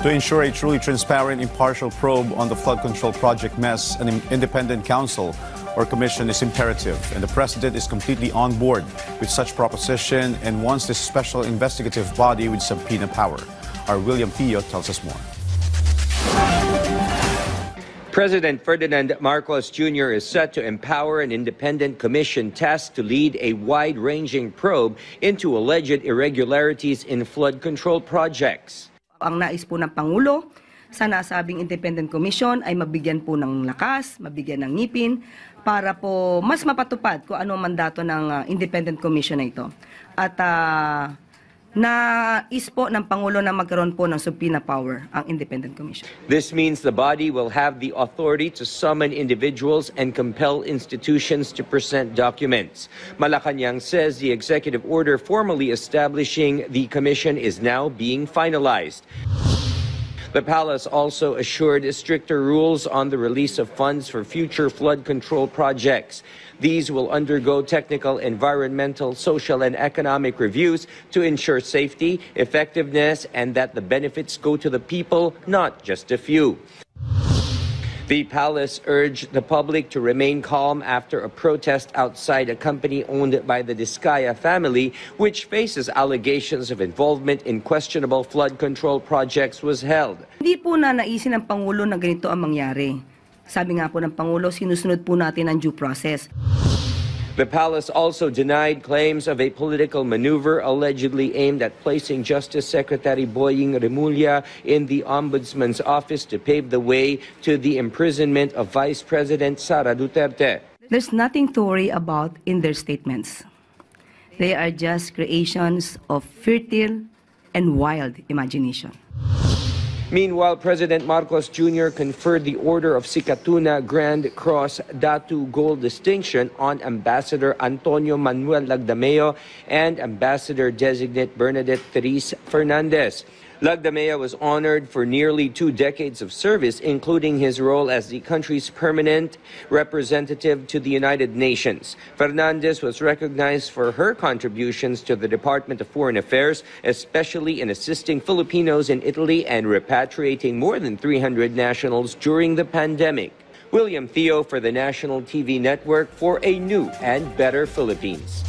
To ensure a truly transparent, impartial probe on the flood control project mess, an independent council or commission is imperative, and the President is completely on board with such proposition and wants this special investigative body with subpoena power. Our William Theo tells us more. President Ferdinand Marcos Jr. is set to empower an independent commission tasked to lead a wide-ranging probe into alleged irregularities in flood control projects. Ang nais po ng Pangulo sa nasabing independent commission ay mabigyan po ng lakas, mabigyan ng ngipin para po mas mapatupad kung ano ang mandato ng independent commission na ito. At nais po ng Pangulo na magkaroon po ng subpoena power ang independent commission. This means the body will have the authority to summon individuals and compel institutions to present documents. Malacanang says the executive order formally establishing the commission is now being finalized. The palace also assured stricter rules on the release of funds for future flood control projects. These will undergo technical, environmental, social, and economic reviews to ensure safety, effectiveness, and that the benefits go to the people, not just a few. The palace urged the public to remain calm after a protest outside a company owned by the Diskaya family, which faces allegations of involvement in questionable flood control projects, was held. Hindi po na naisin ng Pangulo na ganito ang mangyari. Sabi nga po ng Pangulo, sinusunod po natin ang due process. The palace also denied claims of a political maneuver allegedly aimed at placing Justice Secretary Boying Remulla in the Ombudsman's office to pave the way to the imprisonment of Vice President Sara Duterte. There's nothing to worry about in their statements. They are just creations of fertile and wild imagination. Meanwhile, President Marcos Jr. conferred the Order of Sikatuna Grand Cross Datu Gold Distinction on Ambassador Antonio Manuel Lagdameo and Ambassador-designate Bernadette Therese Fernandez. Lagdameo was honored for nearly 2 decades of service, including his role as the country's permanent representative to the United Nations. Fernandez was recognized for her contributions to the Department of Foreign Affairs, especially in assisting Filipinos in Italy and repatriating more than 300 nationals during the pandemic. William Theo for the National TV Network for a new and better Philippines.